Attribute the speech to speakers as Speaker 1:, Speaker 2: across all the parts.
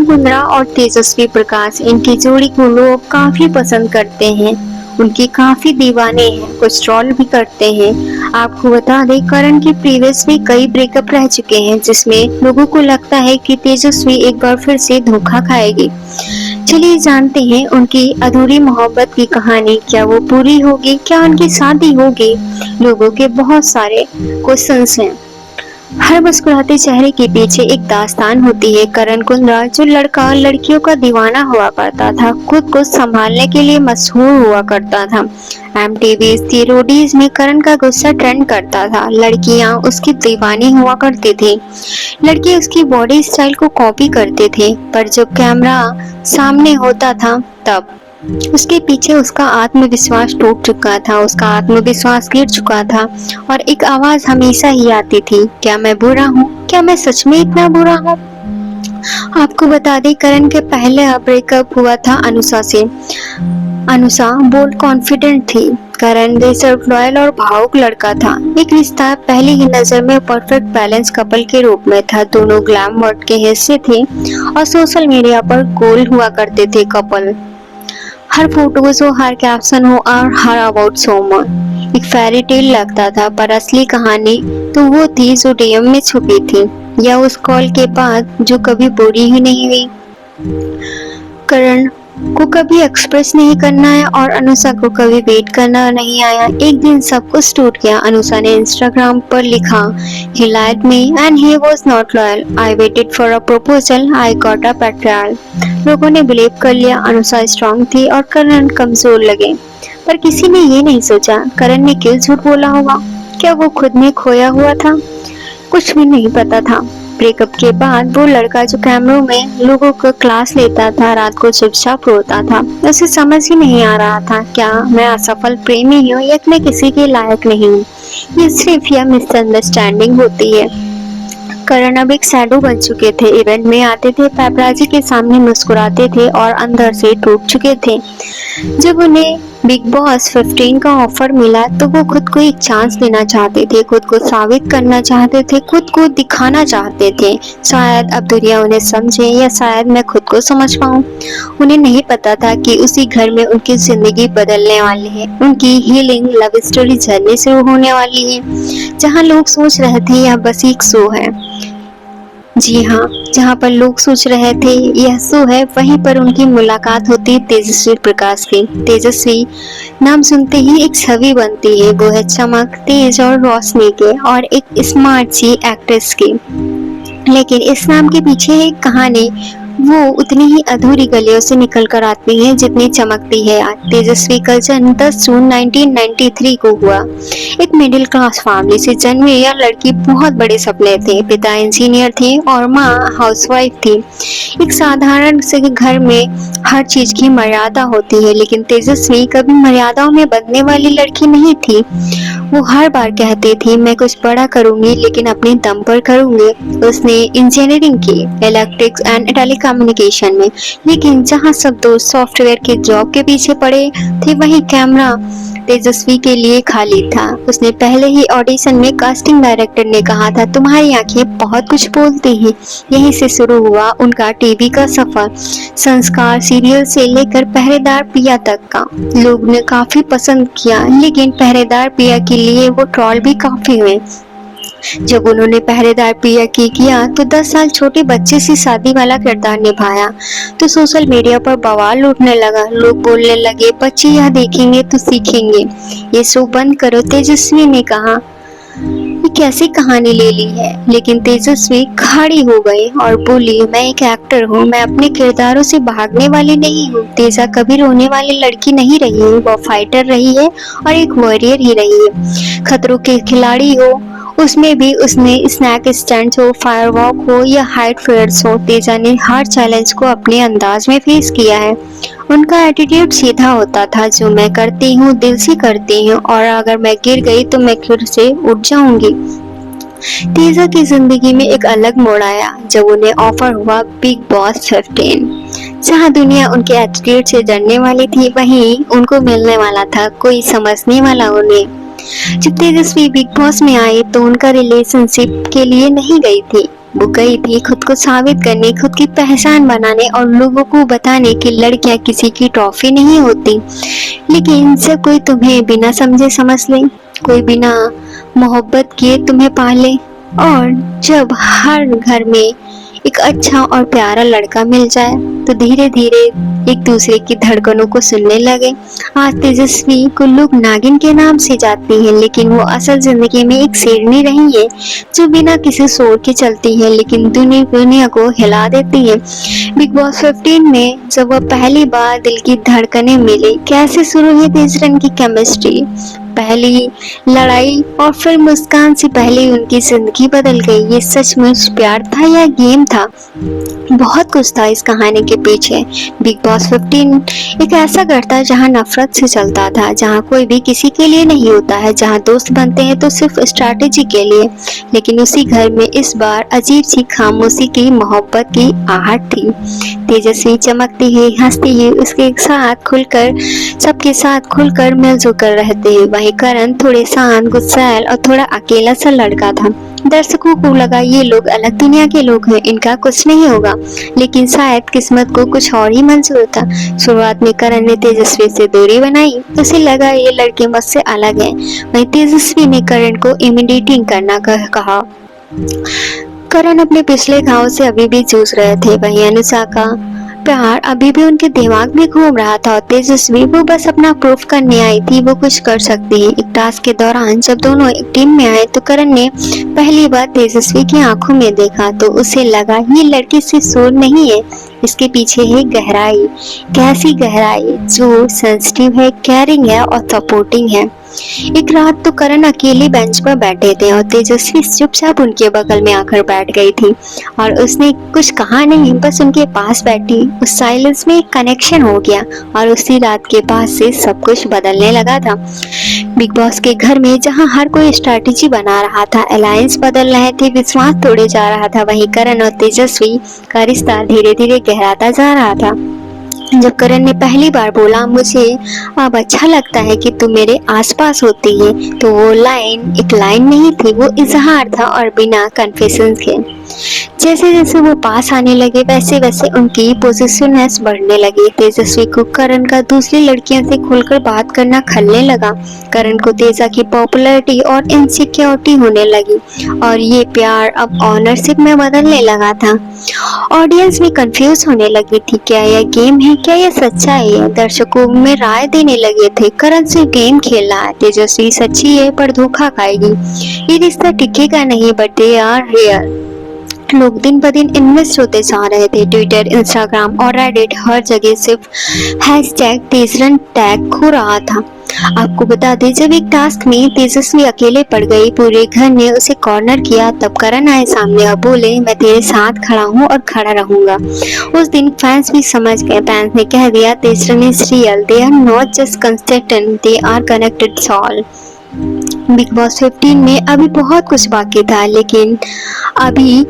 Speaker 1: कुंद्रा और तेजस्वी प्रकाश इनकी जोड़ी को लोग काफी पसंद करते हैं, उनके काफी दीवाने हैं, कुछ ट्रोल भी करते हैं। आपको बता दें करण की प्रीवियस भी कई ब्रेकअप रह चुके हैं जिसमें लोगों को लगता है कि तेजस्वी एक बार फिर से धोखा खाएगी। चलिए जानते हैं उनकी अधूरी मोहब्बत की कहानी, क्या वो पूरी होगी, क्या उनकी शादी होगी। लोगों के बहुत सारे क्वेश्चंस हैं। हर मुस्कुराते चेहरे के पीछे एक दास्तान होती है। करण कुंद्रा जो लड़का लड़कियों का दीवाना हुआ करता था, खुद को संभालने के लिए मशहूर हुआ करता था। एमटीवी रोडीज में करण का गुस्सा ट्रेंड करता था, लड़कियां उसकी दीवानी हुआ करती थी, लड़के उसकी बॉडी स्टाइल को कॉपी करते थे। पर जब कैमरा सामने होता था तब उसके पीछे उसका आत्मविश्वास टूट चुका था, उसका आत्मविश्वास गिर चुका था और एक आवाज हमेशा ही आती थी, क्या मैं बुरा हूँ, क्या मैं सच में इतना बुरा हूँ। आपको बता दें करण के पहले ब्रेकअप हुआ था अनुषा से। अनुषा बोल्ड कॉन्फिडेंट थी, करण रिजर्व लॉयल और भावुक लड़का था। एक रिश्ता पहली ही नजर में परफेक्ट बैलेंस कपल के रूप में था। दोनों ग्लैम वर्ड के हिस्से थे और सोशल मीडिया पर गोल हुआ करते थे कपल। हर फोटोज हो, हर कैप्शन हो और हर अबाउट सोमन एक फेरी टेल लगता था, पर असली कहानी तो वो थी जो डीएम में छुपी थी या उस कॉल के बाद जो कभी पूरी ही नहीं हुई। करण को कभी एक्सप्रेस नहीं करना है और अनुषा को कभी वेट करना नहीं आया। एक दिन सब कुछ टूट गया। अनुषा ने इंस्टाग्राम पर लिखा, he lied me and he was not loyal. I waited for a proposal. I got a betrayal. लोगों ने बिलीव कर लिया अनुषा स्ट्रांग थी और करण कमजोर लगे, पर किसी ने ये नहीं सोचा करण ने क्यों झूठ बोला होगा। क्या वो खुद में खोया हुआ था? कुछ भी नहीं पता था। ब्रेकअप के बाद वो लड़का जो कैमरों में लोगों को क्लास लेता था, रात को चुपचाप रोता था, उसे समझ ही नहीं आ रहा था क्या मैं असफल प्रेमी हूँ या मैं किसी के लायक नहीं हूँ। ये सिर्फ यह मिसअंडरस्टैंडिंग होती है। करण अब एक शैडो बन चुके थे, इवेंट में आते थे, पैपराजी के सामने मुस्कुराते थे और अंदर से टूट चुके थे। जब उन्हें बिग बॉस 15 का ऑफर मिला तो वो खुद को एक चांस देना चाहते थे, खुद को साबित करना चाहते थे, खुद को दिखाना चाहते थे। शायद अब दुनिया उन्हें समझे या शायद मैं खुद को समझ पाऊं। उन्हें नहीं पता था कि उसी घर में उनकी जिंदगी बदलने वाली है, उनकी हीलिंग लव स्टोरी जर्नी शुरू होने वाली है। जहाँ लोग सोच रहे थे यह बस एक शो है, जी हाँ, जहाँ पर लोग सोच रहे थे यह शो है, वहीं पर उनकी मुलाकात होती तेजस्वी प्रकाश की। तेजस्वी नाम सुनते ही एक छवि बनती है, वो है चमक, तेज और रोशनी के और एक स्मार्ट सी एक्ट्रेस की। लेकिन इस नाम के पीछे एक कहानी वो उतनी ही अधूरी गलियों से निकल कर आती है जितनी चमकती है। तेजस्वी का जन्म 10 जून 1993 को हुआ। एक मिडिल क्लास फैमिली से जन्मी यह लड़की बहुत बड़े सपने थे। पिता इंजीनियर थे और माँ हाउसवाइफ थी। एक साधारण से घर में हर चीज की मर्यादा होती है, लेकिन तेजस्वी कभी मर्यादाओं में बंधने वाली लड़की नहीं थी। वो हर बार कहती थी मैं कुछ बड़ा करूंगी लेकिन अपने दम पर करूंगी। उसने इंजीनियरिंग की इलेक्ट्रिक्स एंड टेलीकम्युनिकेशन में, लेकिन जहां सब दोस्त सॉफ्टवेयर के जॉब के पीछे पड़े थे वहीं कैमरा तेजस्वी के लिए खाली था। उसने पहले ही ऑडिशन में कास्टिंग डायरेक्टर ने कहा था तुम्हारी आंखें बहुत कुछ बोलती हैं। यहीं से शुरू हुआ उनका टीवी का सफर। संस्कार सीरियल से लेकर पहरेदार पिया तक का लोग ने काफी पसंद किया, लेकिन पहरेदार पिया के लिए वो ट्रोल भी काफी हुए। जब उन्होंने पहरेदार पिया की किया तो 10 साल छोटे बच्चे से शादी वाला किरदार निभाया तो सोशल मीडिया पर बवाल उठने लगा। लोग बोलने लगे बच्चे यह देखेंगे तो सीखेंगे, ये शो बंद करो। तेजस्वी ने कहा ये कैसी कहानी ले ली है, लेकिन तेजस्वी खड़ी हो गई और बोली मैं एक एक्टर हूँ, मैं अपने किरदारों से भागने वाली नहीं हूँ। तेजा कभी रोने वाली लड़की नहीं रही है, वो फाइटर रही है और एक वॉरियर ही रही है। खतरों के खिलाड़ी हो उसमें भी उसने स्नैक स्टैंड हो, फायर वॉक हो या हाइट फेयर्स हो, तेजा ने हर चैलेंज को अपने अंदाज में फेस किया है। उनका एटीट्यूड सीधा होता था, जो मैं करती हूँ दिल से करती हूँ और अगर मैं गिर गई तो मैं फिर से उठ जाऊंगी। तेजा की जिंदगी में एक अलग मोड़ आया जब उन्हें ऑफर हुआ बिग बॉस 15। जहाँ दुनिया उनके एटीट्यूड से डरने वाली थी, वहीं उनको मिलने वाला था कोई समझने वाला उन्हें। जब तेजस्वी बिग बॉस में आई तो उनका रिलेशनशिप के लिए नहीं गई थी, वो गई थी खुद को साबित करने, खुद की पहचान बनाने और लोगों को बताने कि लड़कियां किसी की ट्रॉफी नहीं होती। लेकिन जब कोई तुम्हें बिना समझे समझ ले, कोई बिना मोहब्बत किए तुम्हें पाले, और जब हर घर में एक अच्छा और प्यारा लड़का मिल जाए, तो धीरे धीरे एक दूसरे की धड़कनों को सुनने लगे। आज तेजस्वी को लोग नागिन के नाम से जानती है, लेकिन वो असल जिंदगी में एक शेरनी रही है, जो बिना किसी शोर के चलती है लेकिन दुनिया को हिला देती है। बिग बॉस 15 में जब वो पहली बार दिल की धड़कनें मिली, कैसे शुरू हुई तेजरन की केमिस्ट्री, पहली लड़ाई और फिर मुस्कान से पहले उनकी जिंदगी बदल गई। ये सचमुच प्यार था या गेम था? बहुत कुछ था इस कहानी के पीछे। बिग बॉस 15 एक ऐसा घर था जहाँ नफरत से चलता था, जहाँ कोई भी किसी के लिए नहीं होता है, जहाँ दोस्त बनते हैं तो सिर्फ स्ट्रैटेजी के लिए। लेकिन उसी घर में इस बार अजीब सी खामोशी की मोहब्बत की आहट थी। तेजस्वी चमकती है, हंसती है, उसके साथ खुलकर सबके साथ खुलकर मिलजुल कर रहते हैं। वहीं करण थोड़े शांत, गुस्सैल और थोड़ा अकेला सा लड़का था। दर्शकों को लगा ये लोग अलग दुनिया के लोग हैं, इनका कुछ नहीं होगा, लेकिन शायद किस्मत को कुछ और ही मंजूर था। शुरुआत में करण ने तेजस्वी से दूरी बनाई, उसे लगा ये लड़के मुझसे अलग है। वहीं तेजस्वी ने करण को इमिडिएटिंग करना कहा। करण अपने पिछले घाव से अभी भी जूझ रहे थे, वहीं अनुषा का प्यार अभी भी उनके दिमाग में घूम रहा था, और तेजस्वी वो बस अपना प्रूफ करने आई थी वो कुछ कर सकती है। एक टास्क के दौरान जब दोनों एक टीम में आए तो करण ने पहली बार तेजस्वी की आंखों में देखा, तो उसे लगा ये लड़की सिर्फ शोर नहीं है, इसके पीछे है गहराई। कैसी गहराई? जो सेंसिटिव है, केयरिंग है और सपोर्टिंग है। एक रात तो करण अकेले बेंच पर बैठे थे और तेजस्वी चुपचाप उनके बगल में आकर बैठ गई थी, और उसने कुछ कहा नहीं, बस उनके पास बैठी। उस साइलेंस में एक कनेक्शन हो गया, और उसी रात के बाद से सब कुछ बदलने लगा था। बिग बॉस के घर में जहां हर कोई स्ट्रैटेजी बना रहा था, अलायंस बदल रहे थे, विश्वास तोड़े जा रहा था, वहीं करण और तेजस्वी का रिश्ता धीरे धीरे गहराता जा रहा था। जब करण ने पहली बार बोला मुझे अब अच्छा लगता है कि तू मेरे आसपास होती है, तो वो लाइन एक लाइन नहीं थी, वो इजहार था, और बिना कन्फेशन के। जैसे जैसे वो पास आने लगे वैसे वैसे उनकी पोजिशननेस बढ़ने लगी। तेजस्वी को करण का दूसरी लड़कियों से खुलकर बात करना खलने लगा। करण को तेजा की पॉपुलैरिटी और इनसिक्योरिटी होने लगी, और ये प्यार अब ऑनरशिप में बदलने लगा था। ऑडियंस भी कंफ्यूज होने लगी थी, क्या यह गेम है, क्या यह सच्चाई है? दर्शकों में राय देने लगे थे, करण सिर्फ गेम खेल रहा है, तेजस्वी सच्ची है पर धोखा खाएगी, ये रिश्ता टिकेगा नहीं, बट दे आर रियल। लोग दिन ब दिन इन्वेस्ट होते जा रहे थे। ट्विटर, इंस्टाग्राम और रेडिट, हर जगह सिर्फ हैशटैग तेजरन टैग हो रहा था। आपको बता दें, जब एक टास्क में तेजस्वी अकेले पड़ गई, पूरे घर ने उसे कॉर्नर किया, तब करण आए सामने और बोले मैं तेरे साथ खड़ा हूँ और खड़ा रहूंगा। उस दिन फैंस भी समझ गए। फैंस ने कह दिया Tejran is real, they are not just contestants, they are connected soul. Bigg Boss 15 में अभी बहुत कुछ बाकी था, लेकिन अभी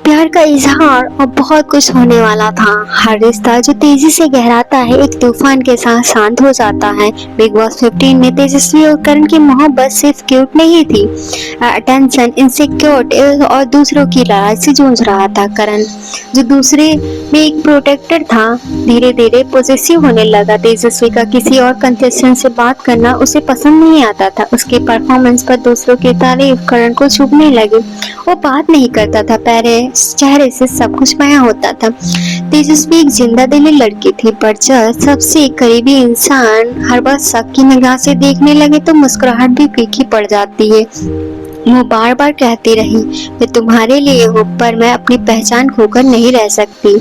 Speaker 1: प्यार का इजहार और बहुत कुछ होने वाला था। हर रिश्ता जो तेजी से गहराता है एक तूफान के साथ शांत हो जाता है। बिग बॉस 15 में तेजस्वी और करण की मोहब्बत सिर्फ क्यूट नहीं थी, अटेंशन, इनसिक्योरिटी और दूसरों की लड़ाई से जूझ रहा था। करण जो दूसरे में एक प्रोटेक्टर था, धीरे धीरे पॉजिटिव होने लगा। तेजस्वी का किसी और कंटेस्टेंट से बात करना उसे पसंद नहीं आता था। उसके परफॉर्मेंस पर दूसरों की तारीफ करण को चुभने लगी। वो बात नहीं करता था, पहले चेहरे से सब कुछ बयां होता था। तेजस्वी एक जिंदा दिली लड़की थी, पर जब सबसे करीबी इंसान हर बार शक की निगाह से देखने लगे तो मुस्कुराहट भी फीकी पड़ जाती है। वो बार बार कहती रही मैं तुम्हारे लिए हूँ, पर मैं अपनी पहचान खोकर नहीं रह सकती।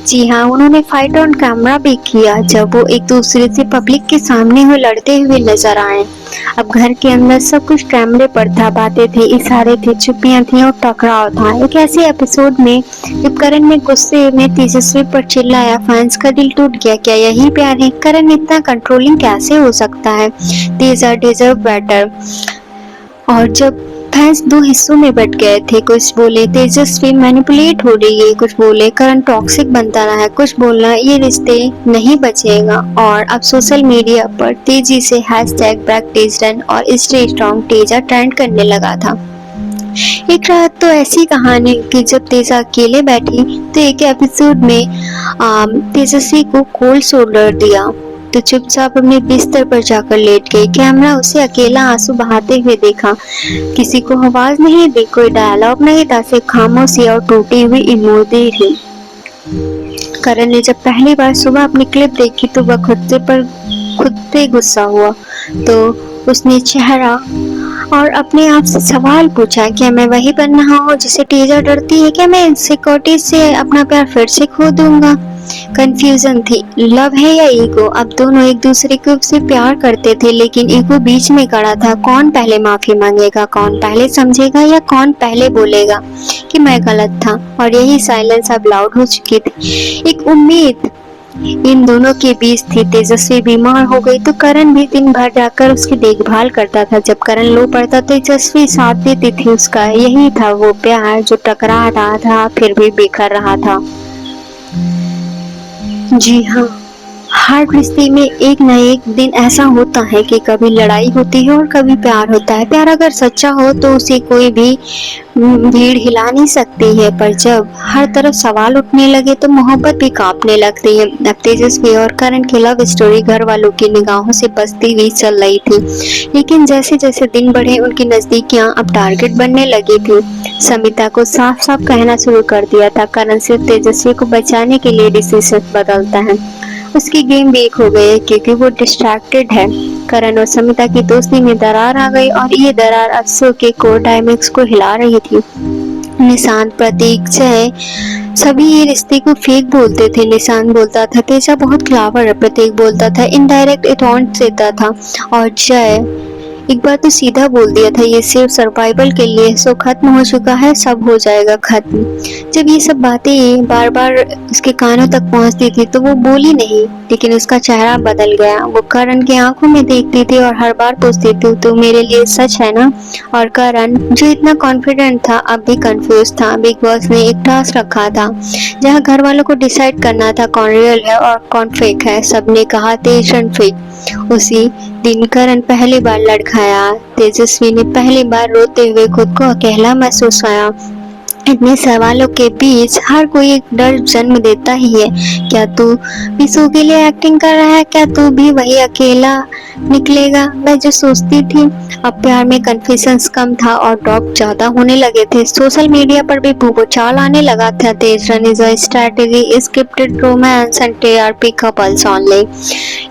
Speaker 1: जी हाँ, उन्होंने फाइट ऑन कैमरा भी किया, जब वो एक दूसरे से पब्लिक के सामने हुए लड़ते हुए नजर आए। अब घर के अंदर सब कुछ कैमरे पर था, बातें थी, इशारे थे, चुप्पियां थी और टकराव था। एक ऐसे एपिसोड में जब करण ने गुस्से में तेजस्वी पर चिल्लाया, फैंस का दिल टूट गया। क्या यही प्यार है? करण इतना कंट्रोलिंग कैसे हो सकता है? Teja deserve better. और जब फैंस दो हिस्सों में बट गए थे, कुछ बोले तेजस्वी मैनिपुलेट हो रही है, कुछ बोले करण टॉक्सिक बनता रहा है, कुछ बोलना ये रिश्ते नहीं बचेगा। और अब सोशल मीडिया पर तेजी से हैशटैग ब्रेक तेजरन और स्टे स्ट्रॉन्ग तेजा ट्रेंड करने लगा था। एक रात तो ऐसी कहानी कि जब तेजा अकेले बैठी तो एक एपिसोड में तेजस्वी को कोल्ड शोल्डर दिया तो चुपचाप अपने बिस्तर पर जाकर लेट गई। कैमरा उसे अकेला आंसू बहाते हुए देखा, किसी को आवाज नहीं दी, कोई डायलॉग नहीं था, सिर्फ खामोशी और टूटी हुई इमोजी थी। करण ने जब पहली बार सुबह अपनी क्लिप देखी तो वह खुद पे गुस्सा हुआ। तो उसने चेहरा और अपने आप से सवाल पूछा, क्या मैं वही बन रहा हूँ जिसे तेजा डरती है? क्या मैं इनसिक्योरिटी से अपना प्यार फिर से खो दूंगा? कंफ्यूजन थी, लव है या ईगो? अब दोनों एक दूसरे को से प्यार करते थे, लेकिन ईगो बीच में खड़ा था। कौन पहले माफी मांगेगा, कौन पहले समझेगा, या कौन पहले बोलेगा कि मैं गलत था? और यही साइलेंस अब लाउड हो चुकी थी। एक उम्मीद इन दोनों के बीच थी। तेजस्वी बीमार हो गई तो करण भी दिन भर जाकर उसकी देखभाल करता था। जब करण लो पड़ता तो तेजस्वी साथ देती थी उसका। यही था वो प्यार जो टकरा रहा था फिर भी बिखर रहा था। जी हाँ, हर रिश्ते में एक न एक दिन ऐसा होता है कि कभी लड़ाई होती है और कभी प्यार होता है। प्यार अगर सच्चा हो तो उसे कोई भी भीड़ हिला नहीं सकती है, पर जब हर तरफ सवाल उठने लगे तो मोहब्बत भी कांपने लगती है। अब तेजस्वी और करण की लव स्टोरी घर वालों की निगाहों से बसती हुई चल रही थी, लेकिन जैसे जैसे दिन बढ़े उनकी नजदीकियां अब टारगेट बनने लगी थी। समिता को साफ साफ कहना शुरू कर दिया था, करण सिर्फ तेजस्वी को बचाने के लिए डिसीजन बदलता है। उसकी गेम वीक हो गई है क्योंकि वो डिस्ट्रैक्टेड है। करण और समिता की दोस्ती में दरार आ गई और ये दरार अफसों के कोर डायनेमिक्स को हिला रही थी। निशांत, प्रतीक, जय सभी ये रिश्ते को फेक बोलते थे। निशांत बोलता था तेजा बहुत क्लावर है, प्रतीक बोलता था इनडायरेक्ट टॉन्ट देता था, और जय एक बार तो सीधा बोल दिया था ये सिर्फ सर्वाइवल के लिए, सो खत्म हो चुका है, सब हो जाएगा खत्म। जब ये सब बातें बार बार उसके कानों तक पहुंचती थी तो वो बोली नहीं, लेकिन उसका चेहरा बदल गया। वो करण की आंखों में देखती थी और हर बार पूछती थी तो मेरे लिए सच है ना? और करण जो इतना कॉन्फिडेंट था अब भी कंफ्यूज था। बिग बॉस ने एक टास्क रखा था जहाँ घर वालों को डिसाइड करना था कौन रियल है और कौन फेक है। सबने कहा तेजन फेक। उसी दिन करण पहली बार लड़खड़ाया। तेजस्वी ने पहली बार रोते हुए खुद को अकेला महसूस किया। इतने सवालों के बीच हर कोई एक डर जन्म देता ही है। क्या तू भी शो के लिए एक्टिंग कर रहा है? क्या तू भी वही अकेला निकलेगा? मैं जो सोचती थी। अब प्यार में कन्फेशंस कम था और ड्रॉप ज्यादा होने लगे थे। सोशल मीडिया पर भी भूचाल आने लगा था। Tejran is a strategy, scripted romance and TRP couples only.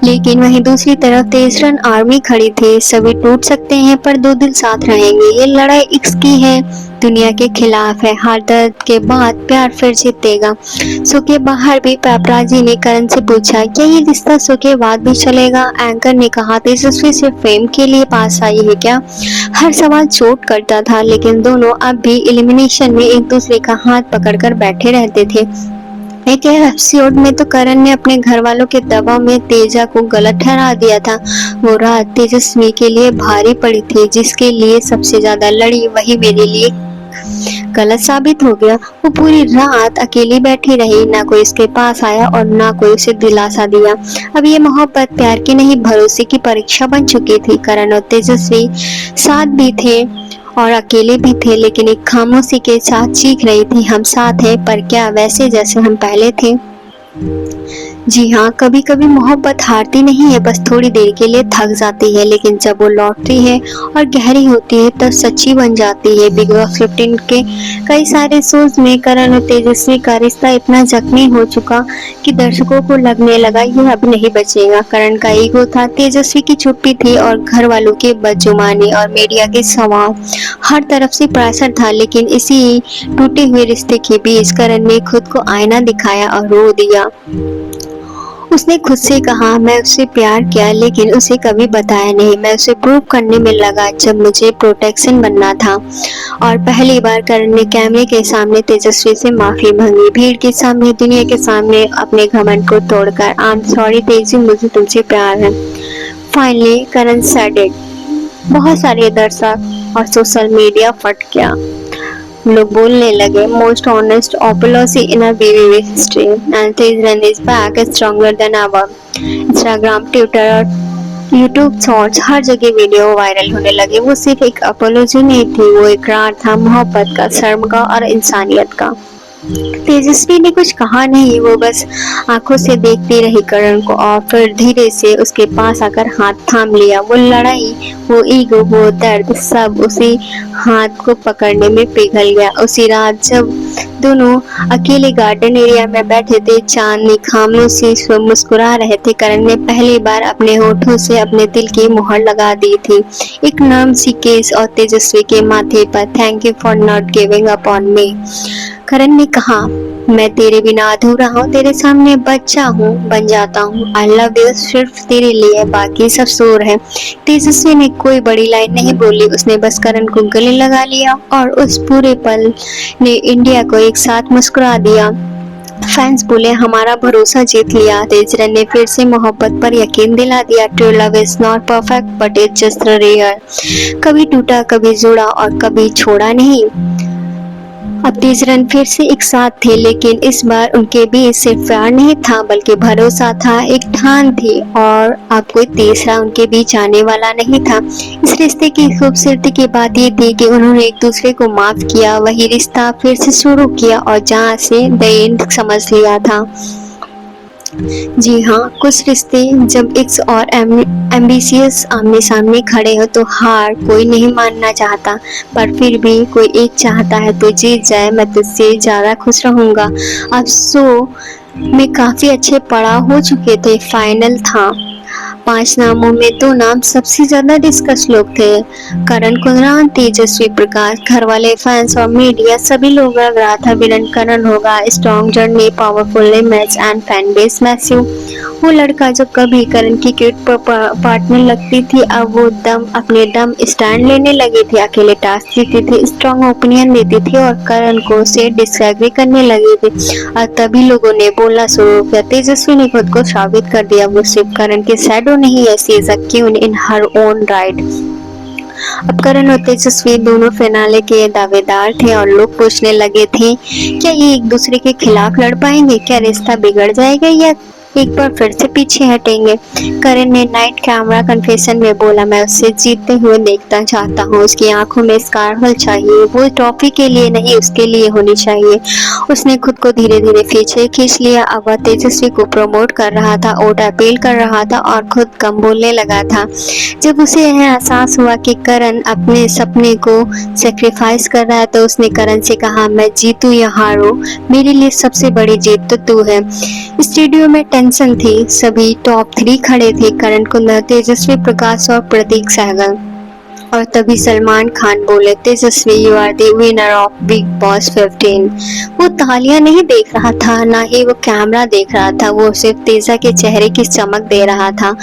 Speaker 1: लेकिन वहीं दूसरी तरफ तेजरन आर्मी खड़ी थी। सभी टूट सकते हैं पर दो दिल साथ रहेंगे। ये लड़ाई इश्क की है, दुनिया के खिलाफ है। हर दर्द के बाद प्यार फिर जीतेगा। शो के बाहर भी पैपराजी ने करण से पूछा क्या ये रिश्ता शो के बाद भी चलेगा? एंकर ने कहा तेजस्वी सिर्फ फेम के लिए पास आई है क्या? हर सवाल चोट करता था, लेकिन दोनों अब भी एलिमिनेशन में एक दूसरे का हाथ पकड़कर बैठे रहते थे। एक एपिसोड में तो करण ने अपने घर वालों के दबाव में तेजा को गलत ठहरा दिया था। वो रात तेजस्वी के लिए भारी पड़ी थी। जिसके लिए सबसे ज्यादा लड़ी वही मेरे लिए गलत साबित हो गया। वो पूरी रात अकेली बैठी रही, ना कोई इसके पास आया और ना कोई उसे दिलासा दिया। अब ये मोहब्बत प्यार की नहीं भरोसे की परीक्षा बन चुकी थी। करण और तेजस्वी साथ भी थे और अकेले भी थे, लेकिन एक खामोशी के साथ चीख रही थी हम साथ हैं, पर क्या वैसे जैसे हम पहले थे? जी हाँ, कभी कभी मोहब्बत हारती नहीं है, बस थोड़ी देर के लिए थक जाती है, लेकिन जब वो लौटती है और गहरी होती है तब सच्ची बन जाती है। बिग बॉस 15 के कई सारे शोज में करण और तेजस्वी का रिश्ता इतना जख्मी हो चुका कि दर्शकों को लगने लगा ये अब नहीं बचेगा। करण का ईगो था, तेजस्वी की चुप्पी थी और घर वालों के बदजुबानी और मीडिया के सवाल। हर तरफ से प्रेशर था, लेकिन इसी टूटे हुए रिश्ते के बीच करण ने खुद को आईना दिखाया और रो दिया। उसने खुद से कहा मैं उससे प्यार किया, लेकिन उसे कभी बताया नहीं। मैं उसे प्रूव करने में लगा जब मुझे प्रोटेक्शन बनना था। और पहली बार करण ने कैमरे के सामने तेजस्वी से माफी मांगी, भीड़ के सामने, दुनिया के सामने, अपने घमंड को तोड़कर। आई एम सॉरी तेजी, मुझे तुमसे प्यार है। Finally Karan said it. बहुत सारे दर्शक और सोशल मीडिया फट गया। लोग बोलने लगे most honest apology in a BBB history and Tejan is back stronger than ever। Instagram, Twitter और यूट्यूब शॉर्ट्स हर जगह वीडियो वायरल होने लगे। वो सिर्फ एक अपोलॉजी नहीं थी, वो इकरार था मोहब्बत का, शर्म का और इंसानियत का। तेजस्वी ने कुछ कहा नहीं, वो बस आंखों से देखती रही करण को और फिर धीरे से उसके पास आकर हाथ थाम लिया। वो लड़ाई, वो ईगो, वो दर्द, सब उसी हाथ को पकड़ने में पिघल गया। उसी रात जब दोनों अकेले गार्डन एरिया में बैठे थे, चांदनी खामोशी से मुस्कुरा रहे थे, करण ने पहली बार अपने होठों से अपने दिल की मोहर लगा दी थी, एक नर्म सी केस और तेजस्वी के माथे पर, thank you for not giving up on me. Karan ने कहा, मैं तेरे बिना अधूरा हूँ, तेरे सामने बच्चा हूँ, बन जाता हूँ। आई लव यू सिर्फ तेरे लिए, बाकी सब शोर है। तेजस्वी ने कोई बड़ी लाइन नहीं बोली, उसने बस करण को गले लगा लिया और उस पूरे पल ने इंडिया को एक साथ मुस्कुरा दिया। फैंस बोले, हमारा भरोसा जीत लिया। तेजरन ने फिर से मोहब्बत पर यकीन दिला दिया। True love is not perfect but it's just rare. कभी टूटा, कभी जुड़ा और कभी छोड़ा नहीं। अब तेजरन फिर से एक साथ थे, लेकिन इस बार उनके बीच सिर्फ प्यार नहीं था बल्कि भरोसा था, एक ठान थी और अब कोई तीसरा उनके बीच आने वाला नहीं था। इस रिश्ते की खूबसूरती की बात ये थी कि उन्होंने एक दूसरे को माफ किया, वही रिश्ता फिर से शुरू किया और जहाँ से द एंड समझ लिया था। जी हाँ, कुछ रिश्ते जब एक्स और एम्बिशियस आमने सामने खड़े हो तो हार कोई नहीं मानना चाहता, पर फिर भी कोई एक चाहता है तो जीत जाए, मैं तुझसे ज्यादा खुश रहूंगा। अब शो में काफी अच्छे पड़ाव हो चुके थे, फाइनल था। 5 नामों में 2 नाम सबसे ज्यादा डिस्कस लोग थे, करण कुंद्रा, तेजस्वी प्रकाश। घर वाले, फैंस और मीडिया सभी लोग लग रहा था विलन करण होगा। Strong journey, powerful image and fan base massive. वो लड़का जो कभी करण की क्यूट पार्टनर लगती थी, अब वो अपने दम स्टैंड लेने लगे थे, अकेले टास्क देते थे, स्ट्रॉन्ग ओपिनियन देते थे और करण को से डिसएग्री करने लगे थे। और तभी लोगों ने बोलना शुरू किया, तेजस्वी ने खुद को साबित कर दिया, वो सिर्फ करण के शैडो नहीं है, she is a queen in her own right. अब करण और तेजस्वी दोनों फिनाले के दावेदार थे और लोग पूछने लगे थे, क्या ये एक दूसरे के खिलाफ लड़ पाएंगे, क्या रिश्ता बिगड़ जाएगा या एक बार फिर से पीछे हटेंगे। करण ने नाइट कैमरा कन्फेशन में बोला, मैं उससे जीतते हुए देखना चाहता हूँ, उसकी आंखों में स्कारफल चाहिए, वो ट्रॉफी के लिए नहीं उसके लिए होनी चाहिए। उसने खुद को धीरे धीरे पीछे खींच लिया। अब वह तेजस्वी को प्रमोट कर रहा था, वोट अपील कर रहा था और खुद कम बोलने लगा था। जब उसे यह एहसास हुआ कि करण अपने सपने को सेक्रीफाइस कर रहा है तो उसने करण से कहा, मैं जीतू या हारू, मेरे लिए सबसे बड़ी जीत तो तू है। स्टूडियो में टेंशन थी, सभी टॉप 3 खड़े थे, करण कुंद्रा, तेजस्वी प्रकाश और प्रतीक सहगल। और तभी सलमान खान बोले, Tejasswi you are the winner of Bigg Boss 15। वो तालियां नहीं देख रहा था, ना ही वो कैमरा देख रहा था, वो सिर्फ तेजा के चेहरे की चमक दे रहा था।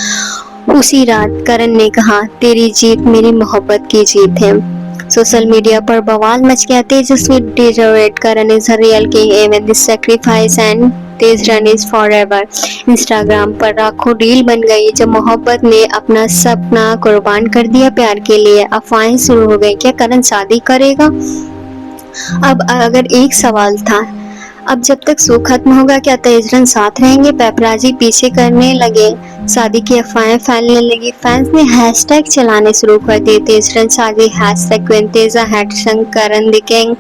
Speaker 1: उसी रात करण ने कहा, तेरी जीत मेरी मोहब्बत की जीत है। सोशल मीडिया पर बवाल मच गया, Tejasswi deserved, Karan is a real king, even the sacrifice and Tejran is forever. Instagram पर लाखों रील बन गई, जब मोहब्बत ने अपना सपना कुर्बान कर दिया प्यार के लिए। अफवाहें शुरू हो गई, क्या करण शादी करेगा। अब अगर एक सवाल था, अब जब तक शो खत्म होगा क्या तेजरन साथ रहेंगे। पेपराजी पीछे करने लगे, शादी की अफवाहें फैलने लगी, फैंस ने हैशटैग चलाने शुरू कर दिए, तेजरन शादी, hashtag queen Teja, hashtag Karan the king,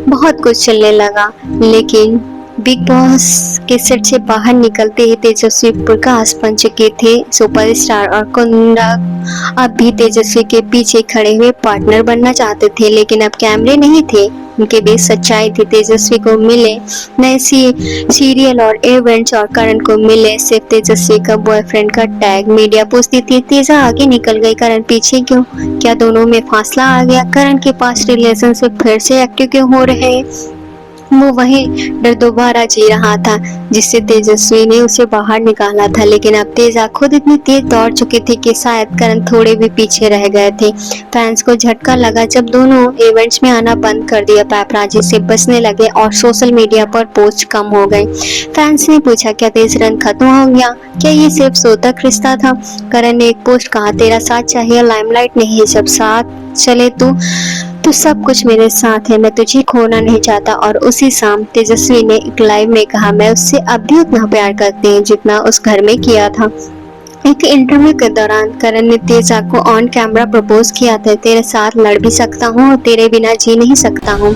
Speaker 1: बहुत कुछ चलने लगा। लेकिन बिग बॉस के सेट से बाहर निकलते ही तेजस्वी प्रकाश बन चुके थे सुपरस्टार और कुंद्रा अब भी तेजस्वी के पीछे खड़े हुए पार्टनर बनना चाहते थे, लेकिन अब कैमरे नहीं थे, उनके बीच सच्चाई थी। तेजस्वी को मिले नए सीरियल और इवेंट्स और करण को मिले सिर्फ तेजस्वी का बॉयफ्रेंड का टैग। मीडिया पूछती थी, तेजा आगे निकल गई, करण पीछे क्यों, क्या दोनों में फासला आ गया, करण के पास रिलेशनशिप फिर से एक्टिव क्यों हो रहे हैं। वो वही डर दोबारा जी रहा था जिससे तेजस्वी ने उसे बाहर निकाला था, लेकिन अब तेजा खुद इतनी तेज दौड़ चुकी थी कि शायद करण थोड़े भी पीछे रह गए थे। फैंस को झटका लगा जब दोनों इवेंट्स में आना बंद कर दिया, पैपराजी से बचने लगे और सोशल मीडिया पर पोस्ट कम हो गए। फैंस ने पूछा, क्या तेजरन खत्म हो गया, क्या ये सिर्फ शो तक रिश्ता था। करण ने एक पोस्ट कहा, तेरा साथ चाहिए, लाइमलाइट नहीं, जब साथ चले तो सब कुछ मेरे साथ है, मैं तुझे खोना नहीं चाहता। और उसी शाम तेजस्वी ने एक लाइव में कहा, मैं उससे अब भी उतना प्यार करती हूँ जितना उस घर में किया था। एक इंटरव्यू के दौरान करण ने तेजा को ऑन कैमरा प्रपोज किया था, तेरे साथ लड़ भी सकता हूँ और तेरे बिना जी नहीं सकता हूँ।